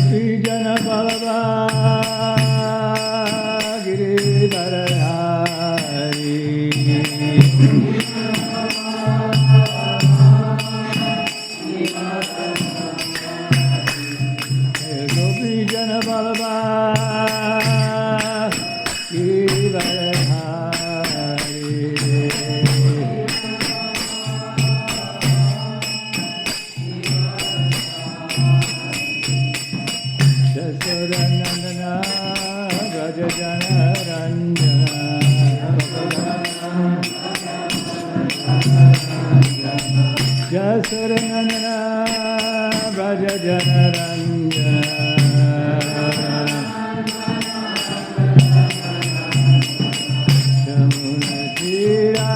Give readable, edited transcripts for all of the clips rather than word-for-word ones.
Gopijana Balaba Girivarahari Gopijana Balaba Jasodanandana Brajajana Ranjana Jamuna Tira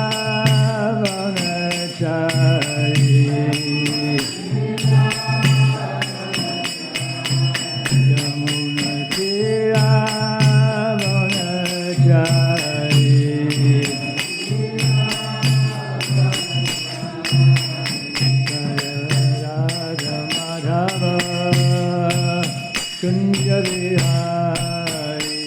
Vanachari Jamuna Tira Vanachari Radha Madhava Kunja Vihari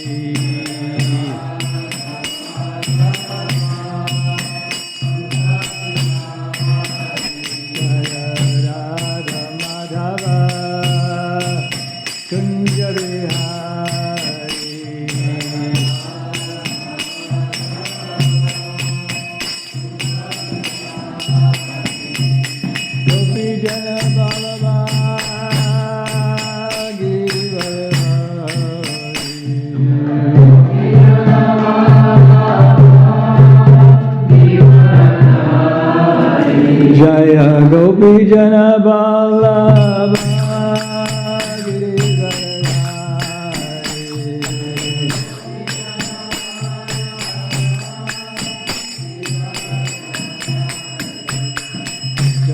Radha Madhava Kunja Vihari Gopijana Balaba Girivarahari Jaya Gopijana Balaba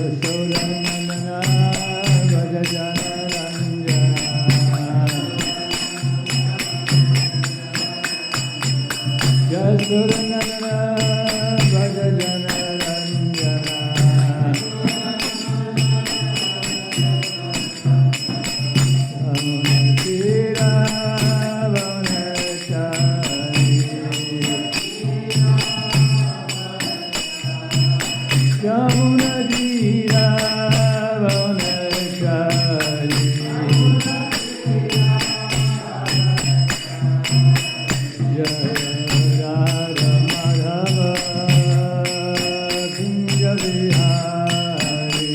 Jasodanandana Brajajana Ranjana Jasodanandana Brajajana Ranjana Jamuna Tira Vanachari Jamuna Tira Vanachari Jaya Radha Madhava Kunja Vihari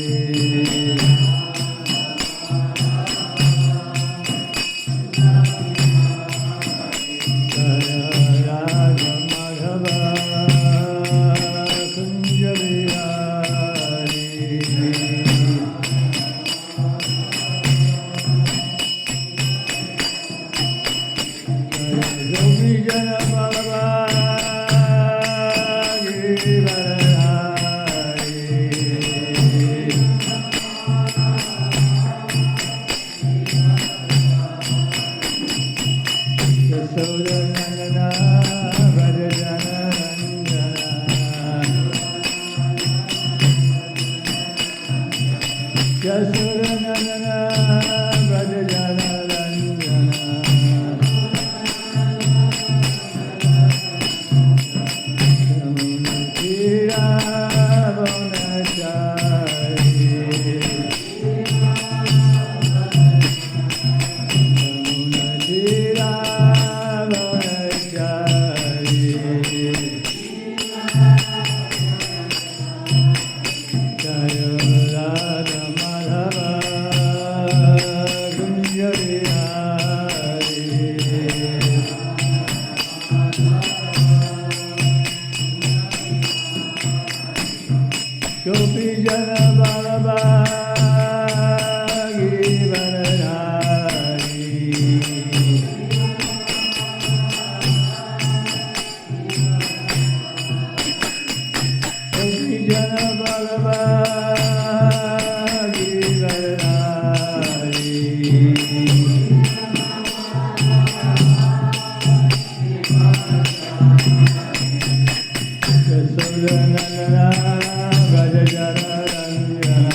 Jaya Radha Madhava Kunja Vihari Gopijana Balaba Girivarahari Jasodanandana Brajajana Ranjana Jasodanandana Brajajana Ranjana Jamuna Tira Vanachari Jamuna Tira Vanachari Jaya Radha Madhava Kunja Vihari Gopijana Balaba Girivarahari Gopijana Balaba Girivarahari Jasodanandana Brajajana Ranjana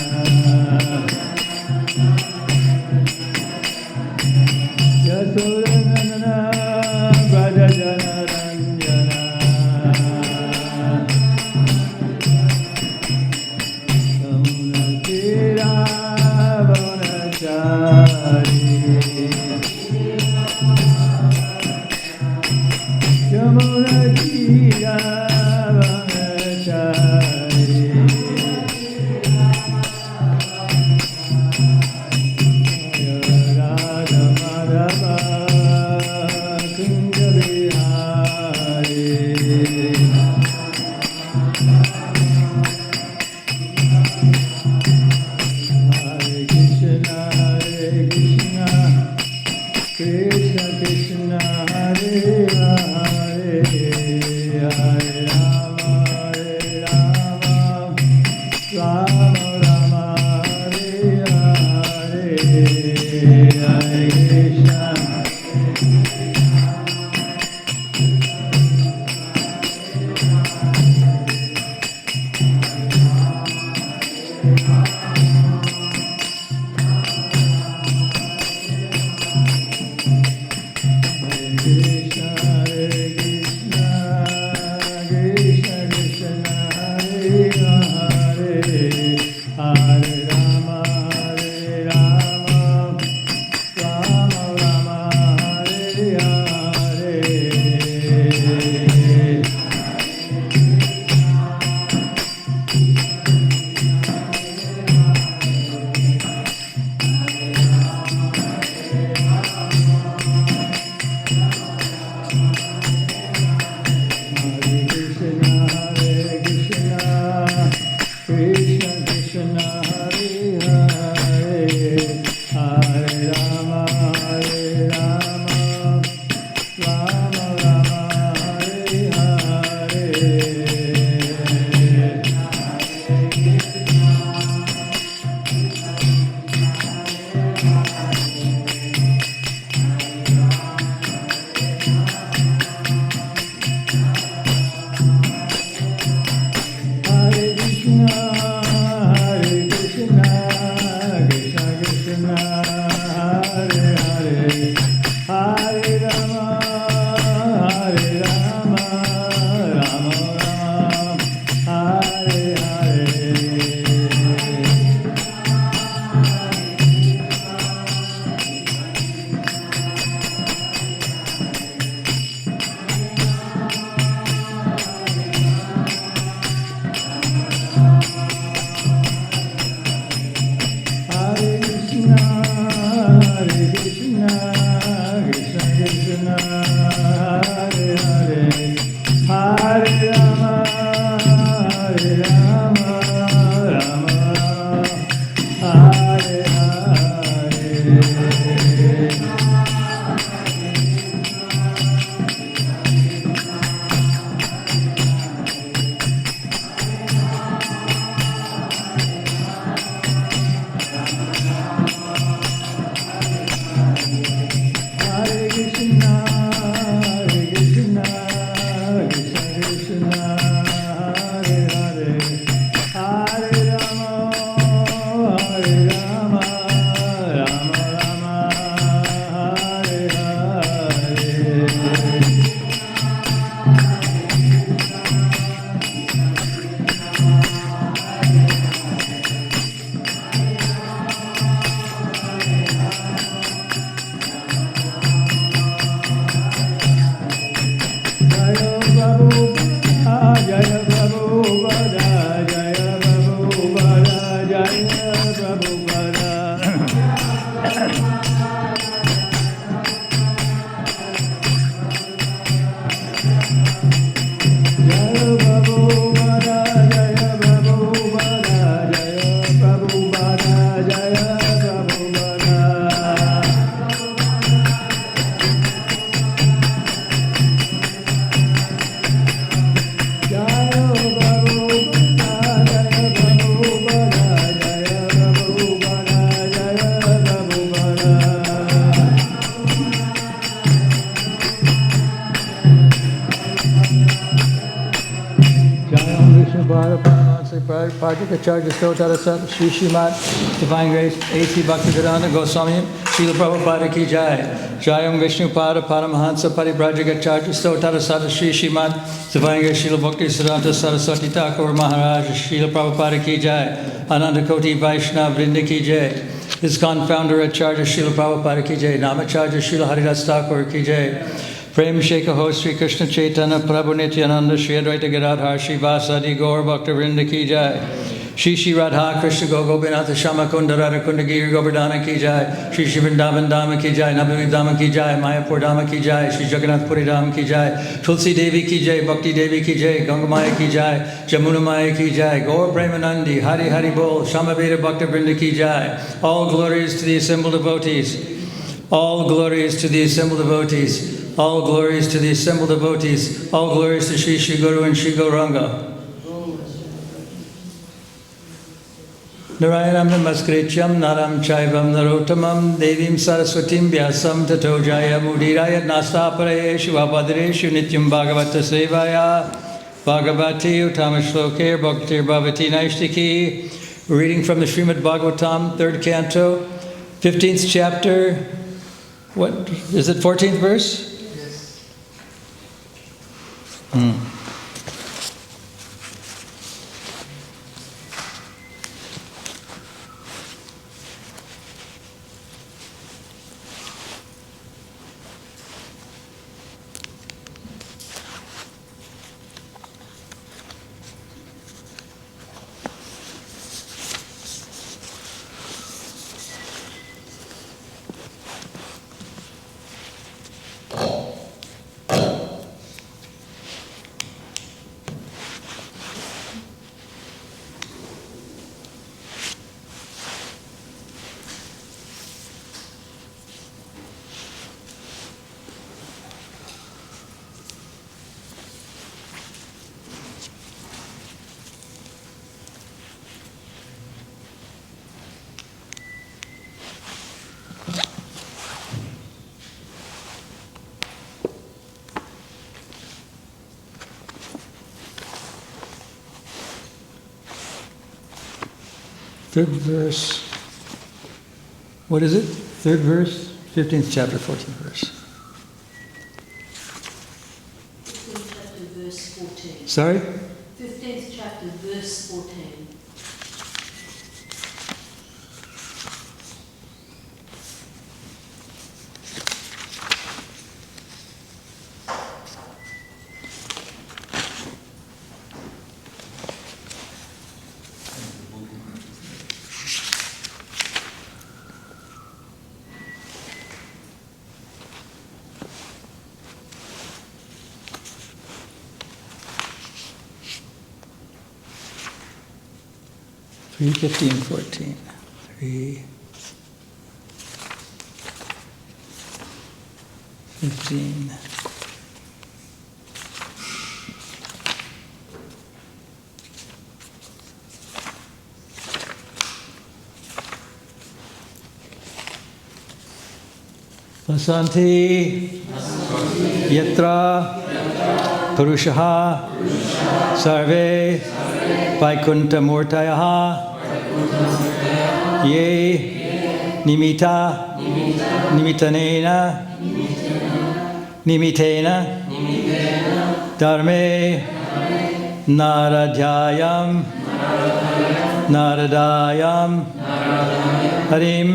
Parajikacharya Stotarasat Sri Srimad Divine Grace A.C. Bhaktivedanta Goswami Srila Prabhupada Ki Jai Jayam Vishnu Pada Paramahansa Paribrajikacharya Stotarasat Sri Srimad Divine Grace Srila Bhaktivedanta Saraswati Thakur Maharaj Srila Prabhupada Ki Jai Ananda Koti Vaishnava Vrinda Ki Jai ISKCON Founder Acharya Srila Prabhupada Ki Jai Namacharya Srila Haridas Thakur Ki Jai Prem Shekha Ho Sri Krishna Chaitanya Prabhu Nityananda Shri Advaita Gadadhar Shri Vasadi Gaur Bhakta Vrinda Ki Jai Shri Shri Radha Krishna Gopinath Shama Kunda Radha Kunda Giri Govardhana Ki Jai Shri Shri Vrindavan Dhamma Ki Jai Navami Dhamma Ki Jai Mayapur Dhamma Ki Jai Shri Jagannath Puri Dham Ki Jai Tulsi Devi Ki Jai Bhakti Devi Ki Jai Ganga Maya Ki Jai Jamuna Maya Ki Jai Gaur Premanandi Hari Hari Bol Shamaveda Bhakta Vrinda Ki Jai All glories to the assembled devotees. All glories to the assembled devotees. All glories to the assembled devotees. All glories to Sri Sri Guru and Sri Gauranga. Narayanam namaskrityam naram chaivam narotamam devim saraswatim vyasam tato jaya mudiraya nastaparayeshu abhadreshu nityam bhagavata sevaya bhagavati utamashloke bhaktir bhavati naishtiki. Reading from the Srimad Bhagavatam, 3rd canto, 15th chapter. What is it, 14th verse? Third verse. What is it? 3rd verse, 15th chapter, 14th verse. 15th chapter, verse 14. Sorry? 15th chapter, verse 14. Three 15, 14. 3, 15. Vasanti Yatra Purushaha Sarve Vaikunta Murtayaha Ye Nimita Nimitanena Nimitena Dharme Naradhyayam Naradayam Harim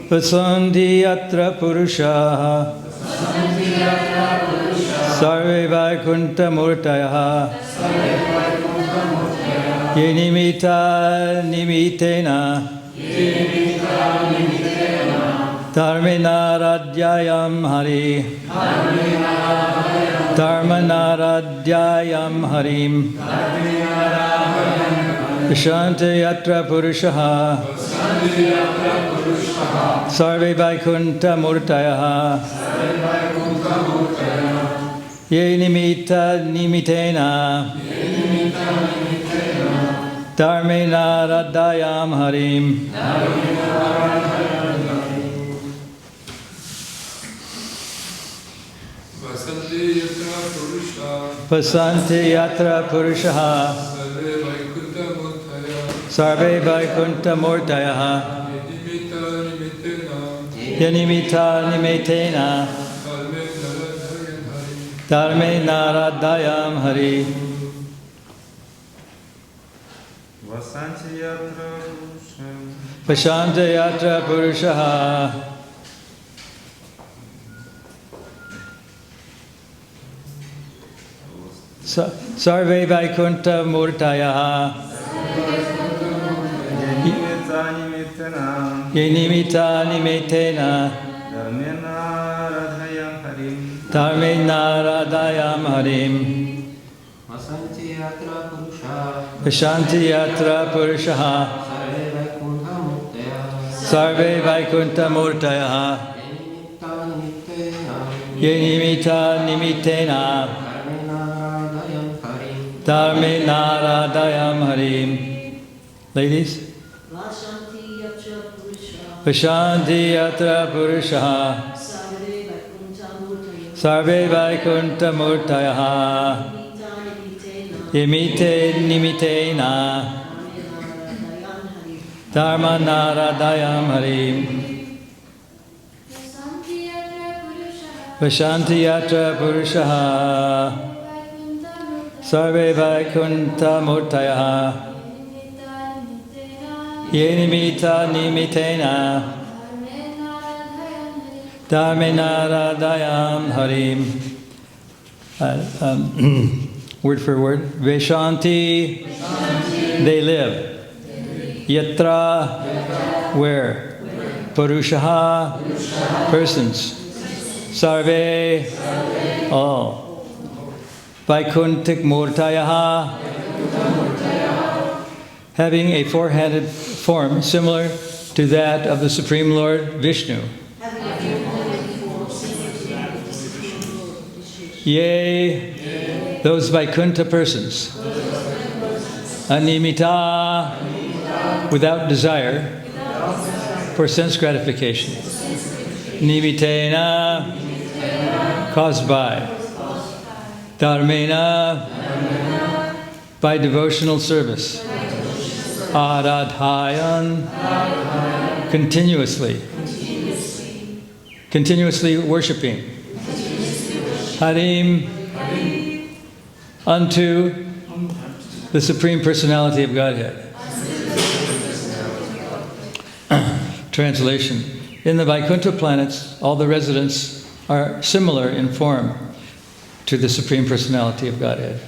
Vasanti Yatra Purushaha Sarve Vaikunta Murtayaha Ye Nimita Nimitena Dharme Naradhyayam Hari Dharma Naradhyayam Harim Vishanti Yatra Purushaha Sarve Vaikunta Murtayaha Ye Nimita Nimitena Dharme Naradhyayam Harim Vasanti Yatra Purushaha Sarve Vaikuntha Murtayaha Yanimita Nimitena Dharme Naradayam Hari Vashanta Yatra Purushaha Sarve Vaikuntha Murtayaha Yenimita Nimitena Dharme Naradayam Harim Vashanti Yatra Purushaha Sarve Vaikuntha Murtayaha Yenimita Nimitena Dharme Naradayam Harim. Ladies? Vashanti Yatra Purushaha Sarve Vaikuntha Murtayaha Yemite Nimitena Dharma Naradayam Harim. Vashanti Yatra Purushaha Sarve Vaikuntha Murtayaha Yenimita Nimitena Dharme Naradayam Harim. Word for word. Veshanti, they live. Yatra, where? Purushaha, persons. Sarve, all. Vaikuntik Murtayaha, having a four-handed form similar to that of the Supreme Lord Vishnu. Yea, those Vaikuntha persons. Animita, without desire for sense gratification. Nimitena, caused by. Dharmena, by devotional service. Aradhayan, continuously worshipping. Harim, unto the Supreme Personality of Godhead. Translation. In the Vaikuntha planets, all the residents are similar in form to the Supreme Personality of Godhead.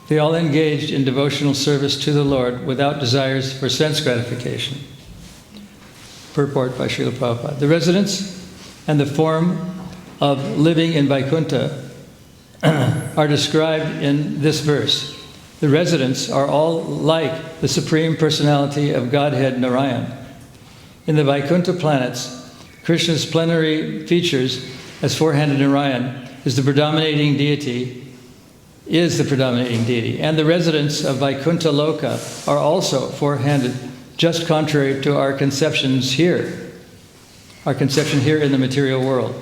They all engaged in devotional service to the Lord without desires for sense gratification. Purport by Srila Prabhupada. The residents and the form of living in Vaikuntha are described in this verse. The residents are all like the Supreme Personality of Godhead Narayan. In the Vaikuntha planets, Krishna's plenary features as four-handed Narayan is the predominating deity, and the residents of Vaikuntha Loka are also four-handed, just contrary to our conception here in the material world.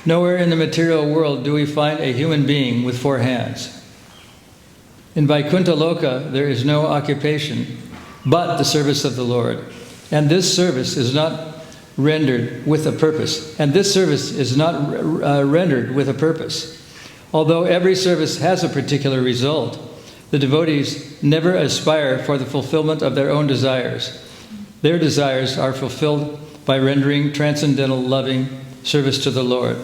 Nowhere in the material world do we find a human being with four hands. In Vaikuntha Loka, there is no occupation but the service of the Lord. And this service is not rendered with a purpose. Although every service has a particular result, the devotees never aspire for the fulfillment of their own desires. Their desires are fulfilled by rendering transcendental loving service to the Lord.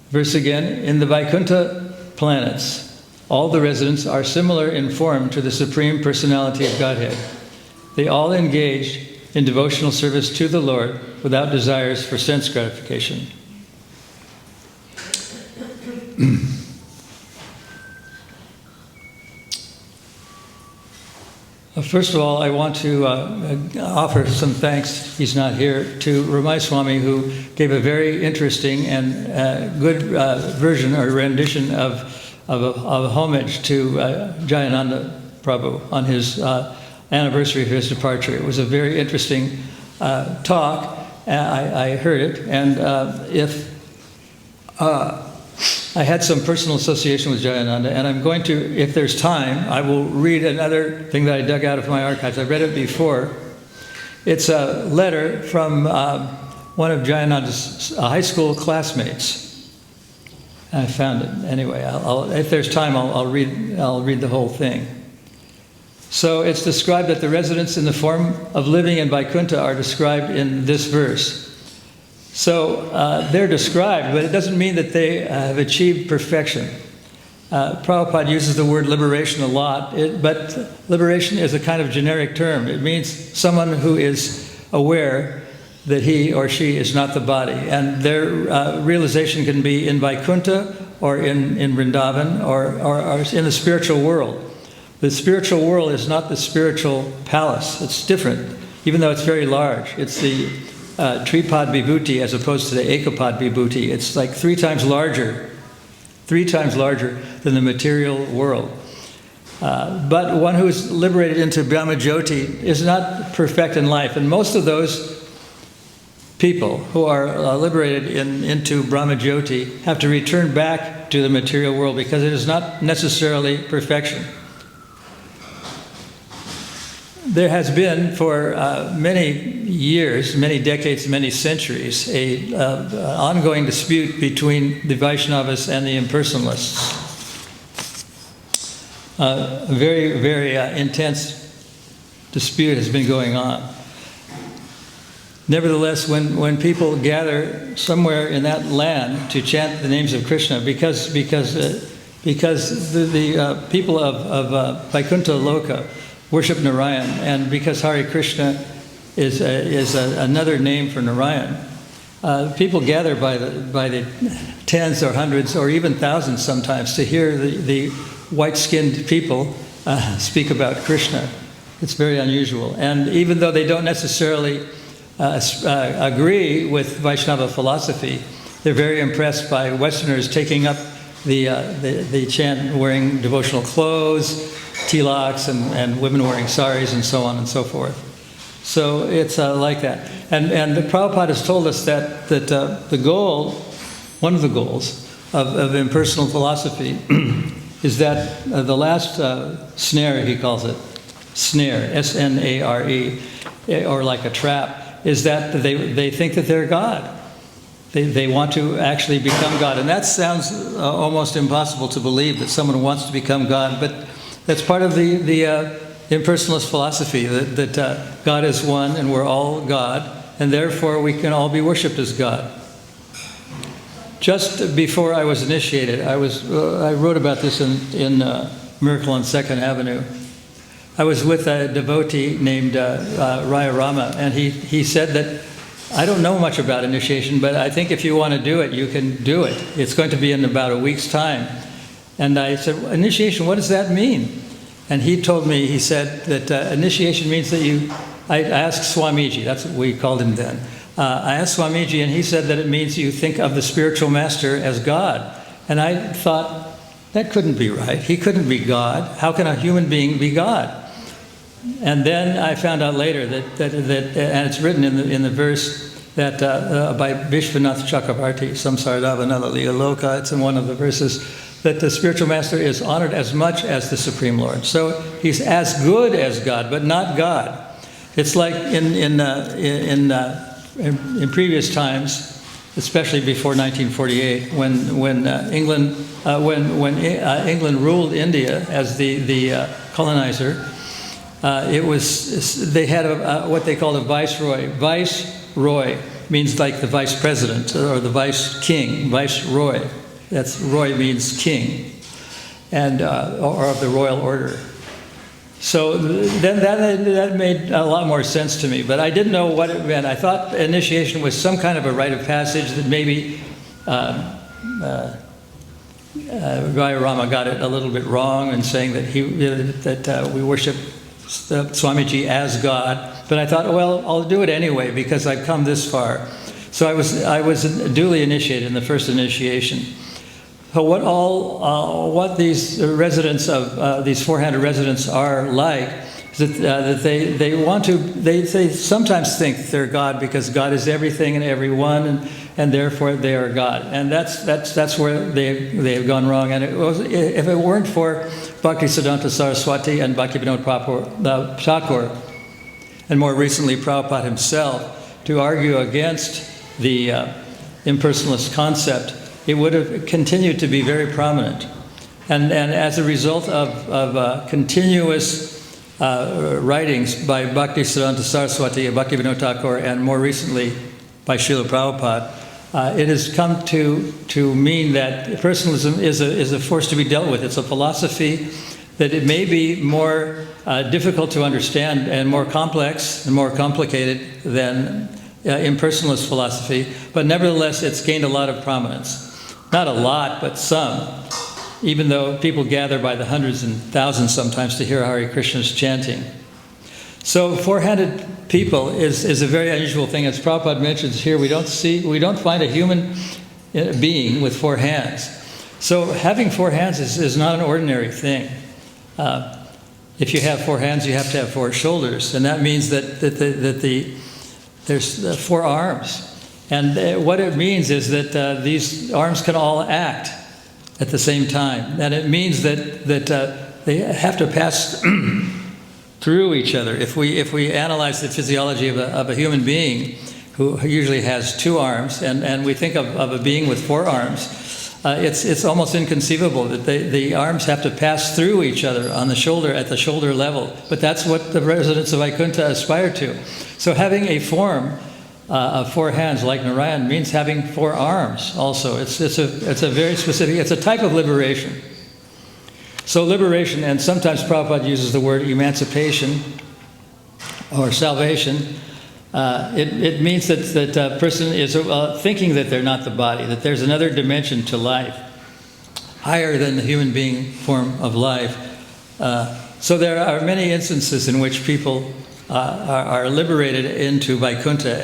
Verse again, in the Vaikuntha planets, all the residents are similar in form to the Supreme Personality of Godhead. They all engage in devotional service to the Lord without desires for sense gratification. First of all, I want to offer some thanks, he's not here, to Ramai Swami, who gave a very interesting and good version or rendition of homage to Jayananda Prabhu on his anniversary of his departure. It was a very interesting talk. I heard it, and if I had some personal association with Jayananda, and I'm going to, if there's time, I will read another thing that I dug out of my archives. I've read it before. It's a letter from one of Jayananda's high school classmates. I found it. Anyway, if there's time, I'll read the whole thing. So it's described that the residents in the form of living in Vaikuntha are described in this verse. So they're described, but it doesn't mean that they have achieved perfection. Prabhupada uses the word liberation a lot, but liberation is a kind of generic term. It means someone who is aware that he or she is not the body. And their realization can be in Vaikuntha or in Vrindavan or in the spiritual world. The spiritual world is not the spiritual palace. It's different, even though it's very large. It's the Tripad Vibhuti as opposed to the Ekapad Vibhuti. It's like three times larger than the material world. But one who is liberated into Brahma Jyoti is not perfect in life. And most of those people who are liberated into Brahma Jyoti have to return back to the material world because it is not necessarily perfection. There has been for many years, many decades, many centuries, an ongoing dispute between the Vaishnavas and the impersonalists. A very, very intense dispute has been going on. Nevertheless, when people gather somewhere in that land to chant the names of Krishna, because the people of Vaikuntha Loka worship Narayan, and because Hare Krishna is another name for Narayan, people gather by the tens or hundreds or even thousands sometimes to hear the white-skinned people speak about Krishna. It's very unusual. And even though they don't necessarily agree with Vaishnava philosophy, they're very impressed by Westerners taking up the chant, wearing devotional clothes, tilaks, and women wearing saris, and so on and so forth. So it's like that. And the Prabhupada has told us that the goal, one of the goals of impersonal philosophy is that the last snare, he calls it, snare, S-N-A-R-E, or like a trap, is that they think that they're God. They want to actually become God. And that sounds almost impossible to believe, that someone wants to become God, but that's part of the impersonalist philosophy, that God is one and we're all God, and therefore we can all be worshipped as God. Just before I was initiated, I wrote about this in Miracle on 2nd Avenue. I was with a devotee named Raya Rama, and he said that, I don't know much about initiation, but I think if you want to do it, you can do it. It's going to be in about a week's time. And I said, initiation, what does that mean? And he told me, he said that initiation means that I asked Swamiji, that's what we called him then. I asked Swamiji, and he said that it means you think of the spiritual master as God. And I thought, that couldn't be right. He couldn't be God. How can a human being be God? And then I found out later that and it's written in the verse that by Vishwanath Chakravarti, Samsaradavanala Liga Loka, it's in one of the verses, that the spiritual master is honored as much as the Supreme Lord. So he's as good as God, but not God. It's like in previous times, especially before 1948, when England ruled India as the colonizer. They had what they called a viceroy. Viceroy means like the vice president or the vice king. Viceroy. That's roy means king, and or of the royal order. So then that made a lot more sense to me. But I didn't know what it meant. I thought initiation was some kind of a rite of passage that maybe Raya Rama got it a little bit wrong in saying that we worship Swamiji as God. But I thought, well, I'll do it anyway because I've come this far. So I was duly initiated in the first initiation. So what these residents of these 400 residents are like is that they sometimes think they're God because God is everything and everyone, and therefore they are God. And that's where they have gone wrong. And if it weren't for Bhaktisiddhanta Saraswati and Bhaktivinoda Thakur, and more recently Prabhupada himself, to argue against the impersonalist concept, it would have continued to be very prominent. And as a result of continuous writings by Bhaktisiddhanta Saraswati, Bhaktivinoda Thakur, and more recently by Srila Prabhupada, it has come to mean that personalism is a force to be dealt with. It's a philosophy that it may be more difficult to understand and more complex and more complicated than impersonalist philosophy, but nevertheless it's gained a lot of prominence. Not a lot, but some, even though people gather by the hundreds and thousands sometimes to hear Hare Krishna's chanting. So four-handed people is a very unusual thing. As Prabhupada mentions here, we don't find a human being with four hands. So having four hands is not an ordinary thing. If you have four hands, you have to have four shoulders, and that means that there's four arms. And what it means is that these arms can all act at the same time. And it means that they have to pass through each other. If we analyze the physiology of a human being who usually has two arms, and we think of a being with four arms, it's almost inconceivable that the arms have to pass through each other on the shoulder, at the shoulder level. But that's what the residents of Vaikuntha aspire to. So having a form of four hands like Narayan means having four arms also. It's a very specific, it's a type of liberation. So liberation, and sometimes Prabhupada uses the word emancipation or salvation. It means that a person is thinking that they're not the body, that there's another dimension to life, higher than the human being form of life. So there are many instances in which people are liberated into Vaikuntha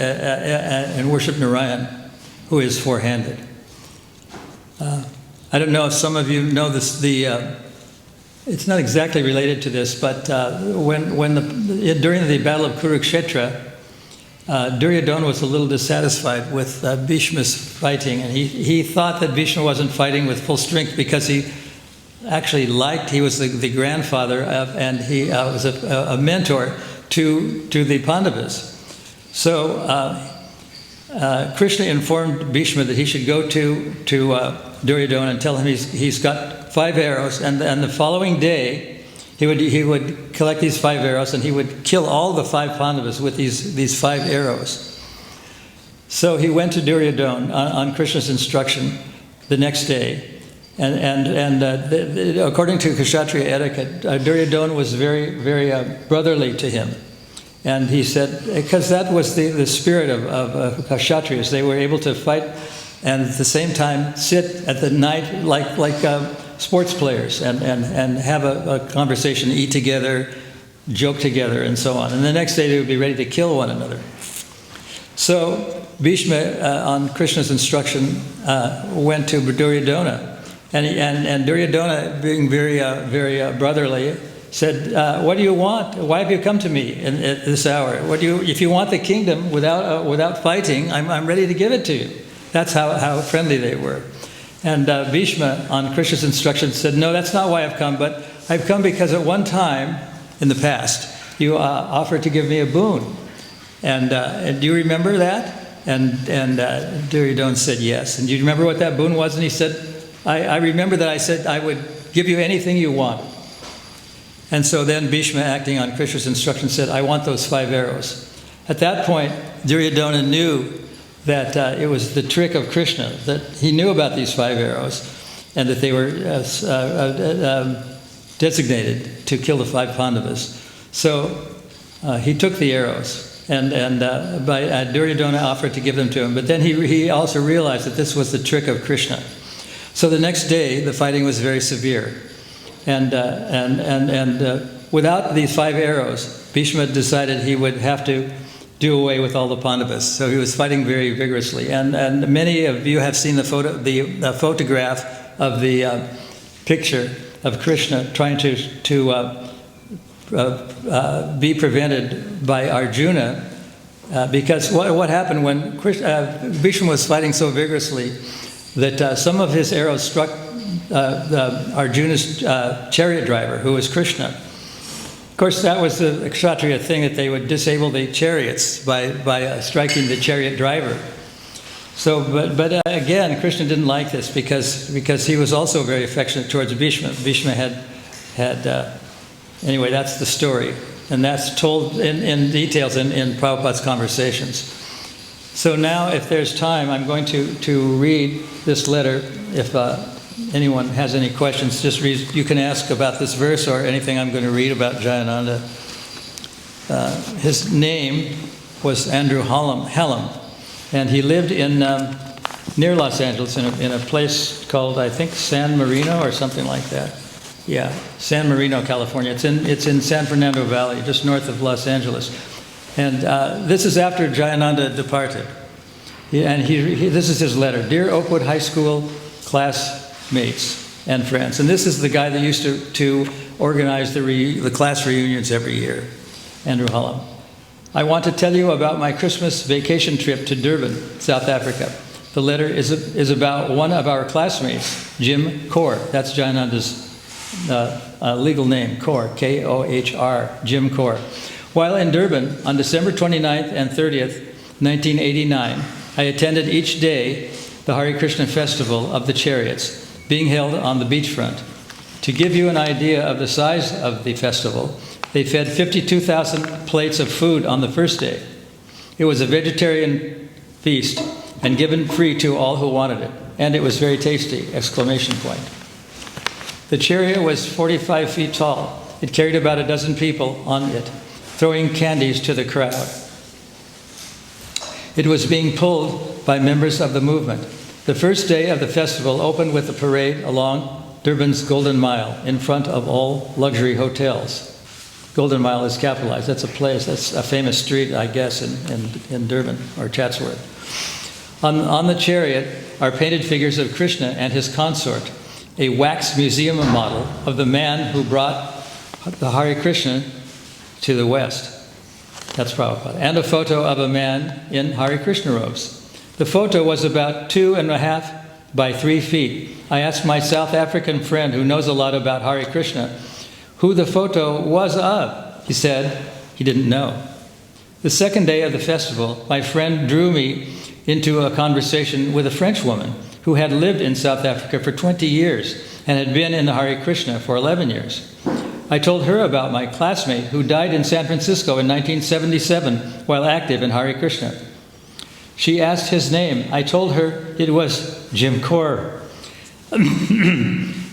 and worship Narayan, who is four-handed. I don't know if some of you know this. It's not exactly related to this, but during the Battle of Kurukshetra, Duryodhana was a little dissatisfied with Bhishma's fighting, and he thought that Bhishma wasn't fighting with full strength because he actually he was the grandfather of, and he was a mentor to the Pandavas. So Krishna informed Bhishma that he should go to Duryodhana and tell him he's got 5 arrows, and the following day he would collect these 5 arrows and he would kill all the 5 Pandavas with these 5 arrows. So he went to Duryodhana on Krishna's instruction the next day. And according to Kshatriya etiquette, Duryodhana was very, very brotherly to him. And he said, because that was the spirit of Kshatriyas. They were able to fight and at the same time sit at the night like sports players and have a conversation, eat together, joke together, and so on. And the next day they would be ready to kill one another. So Bhishma, on Krishna's instruction, went to Duryodhana. And Duryodhana, being very brotherly, said, "What do you want? Why have you come to me at this hour? If you want the kingdom without fighting, I'm ready to give it to you." That's how friendly they were. And Bhishma, on Krishna's instruction, said, "No, that's not why I've come, but I've come because at one time in the past you offered to give me a boon. And do you remember that?" And Duryodhana said yes. "And do you remember what that boon was?" And he said, I remember that I said I would give you anything you want." And so then Bhishma, acting on Krishna's instruction, said, "I want those 5 arrows." At that point, Duryodhana knew that it was the trick of Krishna, that he knew about these 5 arrows and that they were designated to kill the 5 Pandavas. So he took the arrows. And Duryodhana offered to give them to him. But then he also realized that this was the trick of Krishna. So the next day, the fighting was very severe. And without these 5 arrows, Bhishma decided he would have to do away with all the Pandavas. So he was fighting very vigorously. And many of you have seen the photograph of the picture of Krishna trying to be prevented by Arjuna Because what happened when Bhishma was fighting so vigorously that some of his arrows struck Arjuna's chariot driver, who was Krishna. Of course, that was the Kshatriya thing, that they would disable the chariots by striking the chariot driver. So, but again, Krishna didn't like this because he was also very affectionate towards Bhishma. Bhishma had anyway, that's the story. And that's told in details in Prabhupada's conversations. So now, if there's time, I'm going to read this letter. If anyone has any questions, just read. You can ask about this verse or anything I'm going to read about Jayananda. His name was Andrew Hallam, and he lived in near Los Angeles in a place called, I think, San Marino or something like that. Yeah, San Marino, California. It's in San Fernando Valley, just north of Los Angeles. And this is after Jayananda departed. And this is his letter. Dear Oakwood High School classmates and friends. And this is the guy that used to organize the class reunions every year, Andrew Hallam. I want to tell you about my Christmas vacation trip to Durban, South Africa. The letter is about one of our classmates, Jim Kaur. That's Jayananda's legal name, Kaur, K-O-H-R, Jim Kaur. While in Durban on December 29th and 30th, 1989, I attended each day the Hare Krishna Festival of the Chariots, being held on the beachfront. To give you an idea of the size of the festival, they fed 52,000 plates of food on the first day. It was a vegetarian feast and given free to all who wanted it. And it was very tasty, exclamation point. The chariot was 45 feet tall. It carried about a dozen people on it, throwing candies to the crowd. It was being pulled by members of the movement. The first day of the festival opened with a parade along Durban's Golden Mile in front of all luxury hotels. Golden Mile is capitalized. That's a place, that's a famous street, I guess, in Durban or Chatsworth. On the chariot are painted figures of Krishna and his consort, a wax museum model of the man who brought the Hare Krishna to the West. That's Prabhupada. And a photo of a man in Hare Krishna robes. The photo was about 2.5 by 3 feet. I asked my South African friend, who knows a lot about Hare Krishna, who the photo was of. He said he didn't know. The second day of the festival, my friend drew me into a conversation with a French woman who had lived in South Africa for 20 years and had been in the Hare Krishna for 11 years. I told her about my classmate who died in San Francisco in 1977 while active in Hare Krishna. She asked his name. I told her it was Jim Kaur.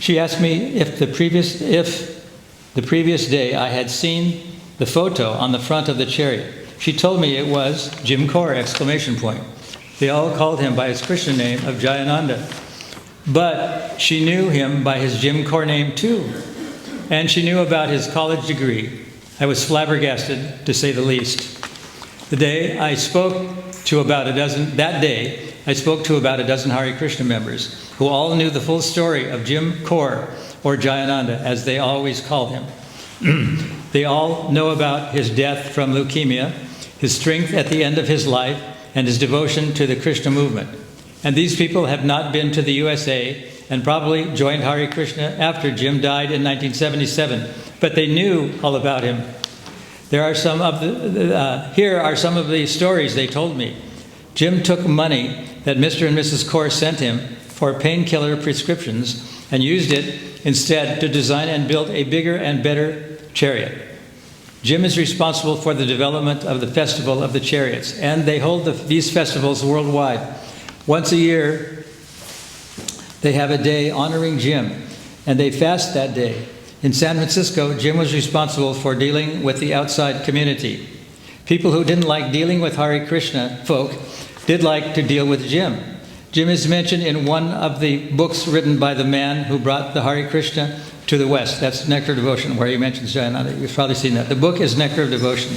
She asked me if the previous day I had seen the photo on the front of the chariot. She told me it was Jim Kaur, exclamation point. They all called him by his Krishna name of Jayananda. But she knew him by his Jim Kaur name too. And she knew about his college degree. I was flabbergasted, to say the least. That day, I spoke to about a dozen Hare Krishna members who all knew the full story of Jim Kaur, or Jayananda, as they always called him. They all know about his death from leukemia, his strength at the end of his life, and his devotion to the Krishna movement. And these people have not been to the USA and probably joined Hare Krishna after Jim died in 1977, but they knew all about him. Here are some of the stories they told me. Jim took money that Mr. and Mrs. Kaur sent him for painkiller prescriptions and used it instead to design and build a bigger and better chariot. Jim is responsible for the development of the Festival of the Chariots, and they hold these festivals worldwide. Once a year, they have a day honoring Jim, and they fast that day. In San Francisco, Jim was responsible for dealing with the outside community. People who didn't like dealing with Hare Krishna folk did like to deal with Jim. Jim is mentioned in one of the books written by the man who brought the Hare Krishna to the West. That's Nectar of Devotion, where he mentions Jayananda. You've probably seen that. The book is Nectar of Devotion.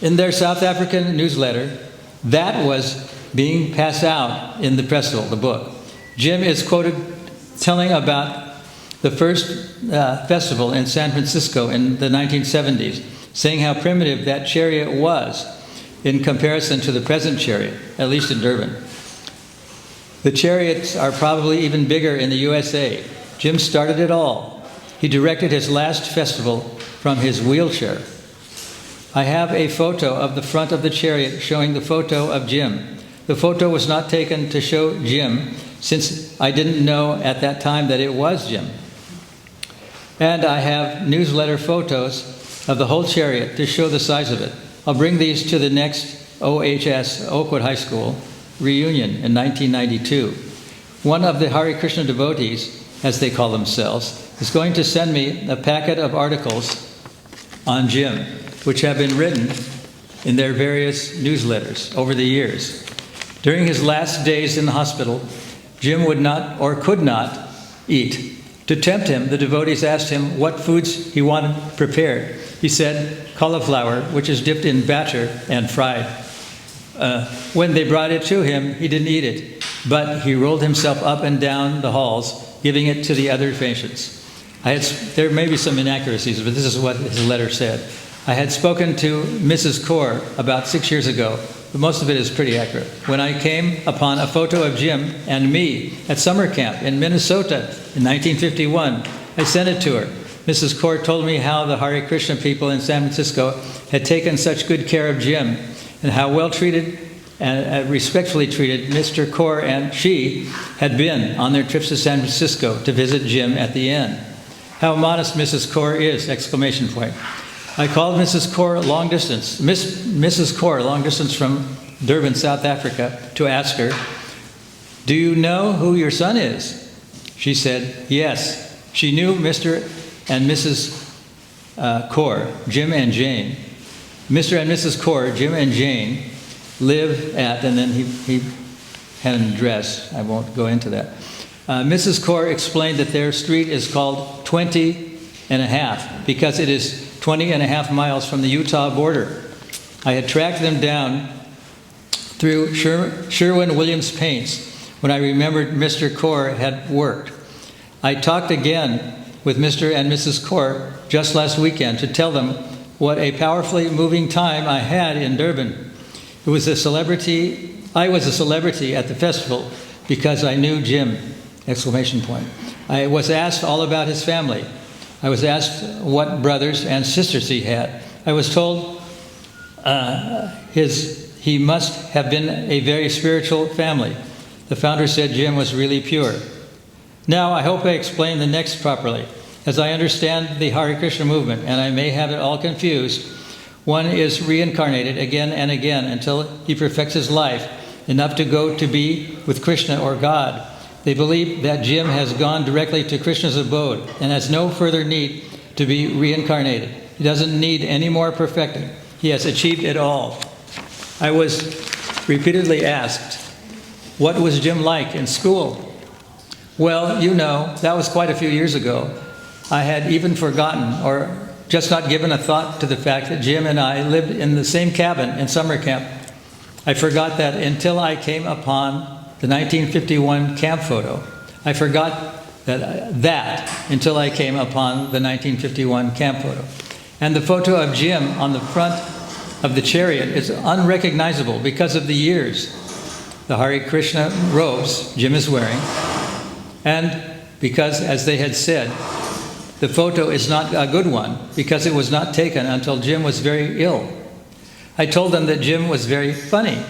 In their South African newsletter, that was being passed out in the festival, the book. Jim is quoted telling about the first festival in San Francisco in the 1970s, saying how primitive that chariot was. in comparison to the present chariot, at least in Durban. The chariots are probably even bigger in the USA. Jim started it all. He directed his last festival from his wheelchair. I have a photo of the front of the chariot showing the photo of Jim. The photo was not taken to show Jim, since I didn't know at that time that it was Jim. And I have newsletter photos of the whole chariot to show the size of it. I'll bring these to the next OHS, Oakwood High School, reunion in 1992. One of the Hare Krishna devotees, as they call themselves, is going to send me a packet of articles on Jim, which have been written in their various newsletters over the years. During his last days in the hospital, Jim would not or could not eat. To tempt him, the devotees asked him what foods he wanted prepared. He said cauliflower, which is dipped in batter and fried. When they brought it to him, he didn't eat it, but he rolled himself up and down the halls, giving it to the other patients. There may be some inaccuracies, but this is what his letter said. I had spoken to Mrs. Kaur about 6 years ago, but most of it is pretty accurate. When I came upon a photo of Jim and me at summer camp in Minnesota in 1951, I sent it to her. Mrs. Kaur told me how the Hare Krishna people in San Francisco had taken such good care of Jim, and how well treated and respectfully treated Mr. Kaur and she had been on their trips to San Francisco to visit Jim at the end. How modest Mrs. Kaur is! Exclamation point. I called Mrs. Kaur long distance, Mrs. Kaur long distance from Durban, South Africa, to ask her, "Do you know who your son is?" She said, yes. She knew Mr. and Mrs. Kaur, Jim and Jane. Mr. and Mrs. Kaur, Jim and Jane, live at, and then he had an address. I won't go into that. Mrs. Kaur explained that their street is called 20 and a half because it is 20 and a half miles from the Utah border. I had tracked them down through Sherwin-Williams Paints when I remembered Mr. Kaur had worked. I talked again with Mr. and Mrs. Kaur just last weekend to tell them what a powerfully moving time I had in Durban. I was a celebrity at the festival because I knew Jim! Exclamation point. I was asked all about his family. I was asked what brothers and sisters he had. I was told he must have been a very spiritual family. The founder said Jim was really pure. Now, I hope I explained the next properly. As I understand the Hare Krishna movement, and I may have it all confused, one is reincarnated again and again until he perfects his life enough to go to be with Krishna or God. They believe that Jim has gone directly to Krishna's abode and has no further need to be reincarnated. He doesn't need any more perfecting. He has achieved it all. I was repeatedly asked, what was Jim like in school? Well, you know, that was quite a few years ago. I had even forgotten or just not given a thought to the fact that Jim and I lived in the same cabin in summer camp. I forgot that until I came upon the 1951 camp photo. I forgot that until I came upon the 1951 camp photo. And the photo of Jim on the front of the chariot is unrecognizable because of the years. The Hare Krishna robes Jim is wearing, and because, as they had said, the photo is not a good one because it was not taken until Jim was very ill. I told them that Jim was very funny.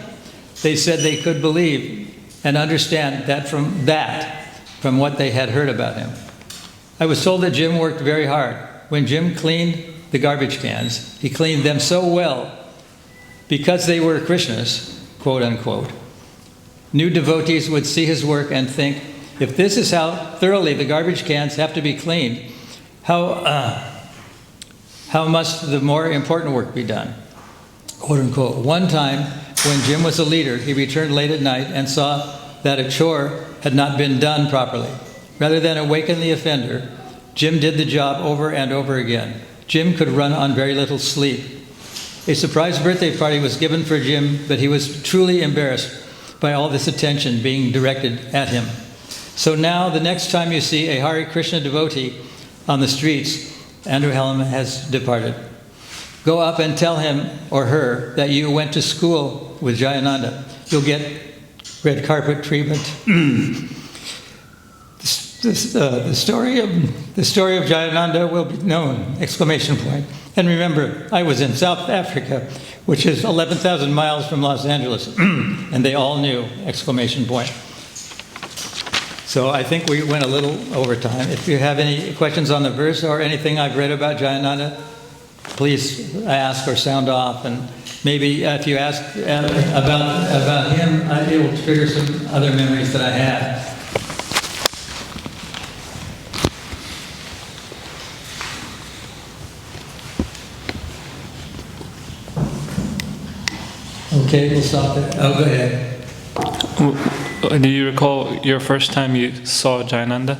They said they could believe and understand that from what they had heard about him. I was told that Jim worked very hard. When Jim cleaned the garbage cans, he cleaned them so well because they were Krishna's, quote unquote. New devotees would see his work and think, if this is how thoroughly the garbage cans have to be cleaned, how must the more important work be done? Quote unquote. One time, when Jim was a leader, he returned late at night and saw that a chore had not been done properly. Rather than awaken the offender, Jim did the job over and over again. Jim could run on very little sleep. A surprise birthday party was given for Jim, but he was truly embarrassed by all this attention being directed at him. So now, the next time you see a Hare Krishna devotee on the streets, Andrew Helm has departed. go up and tell him or her that you went to school with Jayananda. You'll get red carpet treatment. The story of Jayananda will be known! Exclamation point. And remember, I was in South Africa, which is 11,000 miles from Los Angeles, and they all knew! Exclamation point. So I think we went a little over time. If you have any questions on the verse or anything I've read about Jayananda, please ask or sound off. And maybe if you ask about him, it will trigger some other memories that I have. Okay, we'll stop there. Oh, go ahead. Do you recall your first time you saw Jayananda?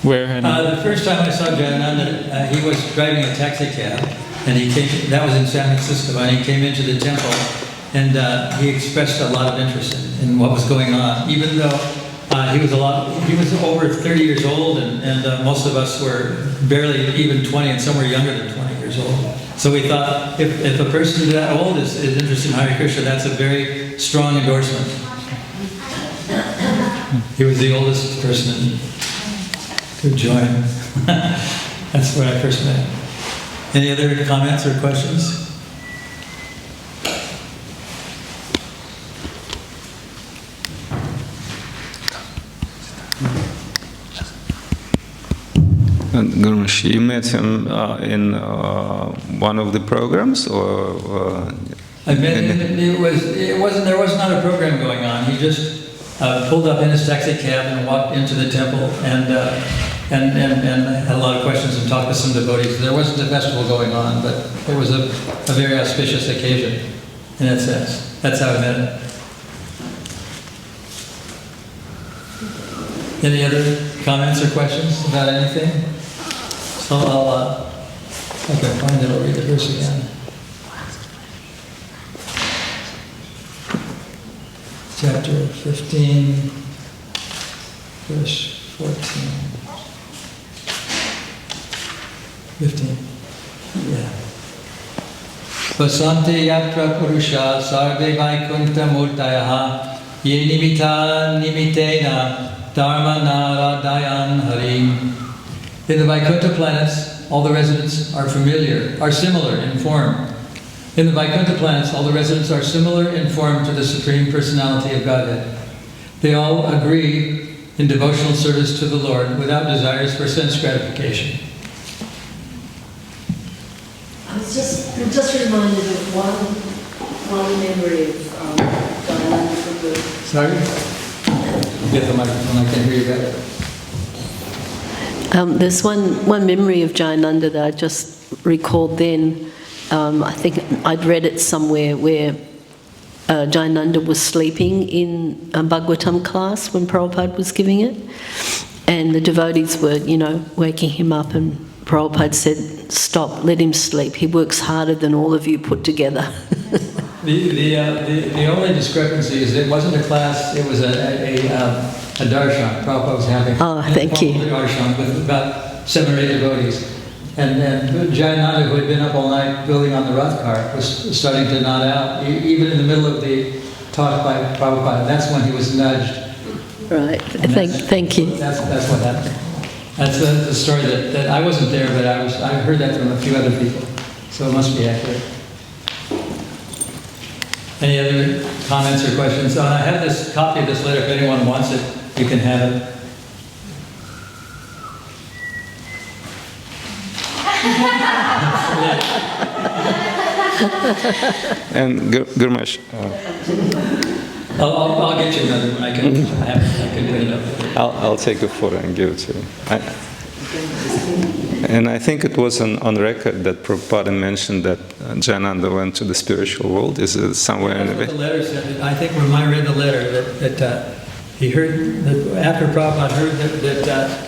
Where? And the first time I saw Jayananda, he was driving a taxi cab, and he came. That was in San Francisco, and he came into the temple, and he expressed a lot of interest in what was going on, even though he was over 30 years old, and most of us were barely even 20, and some were younger than 20 years old. So we thought, if a person that old is interested in Hare Krishna, that's a very strong endorsement. He was the oldest person to join. That's where I first met him. Any other comments or questions? Gurumash, you met him in one of the programs, or? I met him. There was not a program going on. He just pulled up in his taxi cab and walked into the temple and had a lot of questions and talked to some devotees. There wasn't a festival going on, but it was a very auspicious occasion in that sense. That's how I met him. Any other comments or questions about anything? So if I can find it, I'll read the verse again. Chapter 15, verse 14. 15. Yeah. Vasanti yatra purusha sarve vaikunta murtayaha ye nimita nimitena dharma naradayan harim. In the Vaikuntha planets, all the residents are similar in form. In the Vaikuntha planets, all the residents are similar in form to the Supreme Personality of Godhead. They all agree in devotional service to the Lord without desires for sense gratification. I was just reminded of one memory of Jayananda Prabhu. Sorry? Get the microphone, I can hear you better. There's one memory of Jayananda that I just recalled then. I think I'd read it somewhere where Jayananda was sleeping in a Bhagavatam class when Prabhupada was giving it, and the devotees were, waking him up, and Prabhupada said, "Stop, let him sleep. He works harder than all of you put together." The only discrepancy is it wasn't a class; it was a darshan. Prabhupada was having. Oh, thank you. A darshan with about 7 or 8 devotees. And Jayananda, who had been up all night building on the Rath cart, was starting to nod out, even in the middle of the talk by Prabhupada. That's when he was nudged. Right. Thank you. That's what happened. That's the story that I wasn't there, but I heard that from a few other people. So it must be accurate. Any other comments or questions? I have this copy of this letter. If anyone wants it, you can have it. And Gurumash, I'll get you another one. I can put it up. I'll take a photo and give it to you. And I think it was on record that Prabhupada mentioned that Jayananda went to the spiritual world. Is it somewhere in the letter said? I think when I read the letter that he heard that after Prabhupada heard that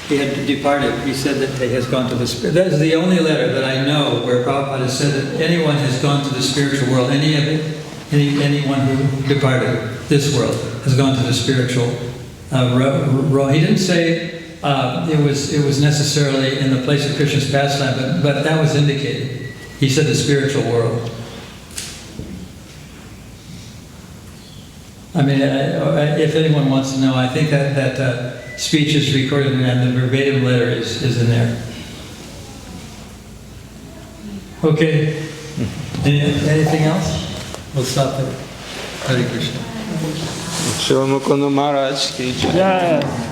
he had departed, he said that he has gone to the spirit. That is the only letter that I know where Prabhupada has said that anyone has gone to the spiritual world. Anyone who departed this world has gone to the spiritual world. He didn't say it was necessarily in the place of Krishna's pastime, but that was indicated. He said the spiritual world. I mean, if anyone wants to know, I think that speech is recorded and the verbatim letter is in there. Okay. Anything else? We'll stop there. Hare Krishna. Srila Mukunda Maharaj ki jai. Yeah.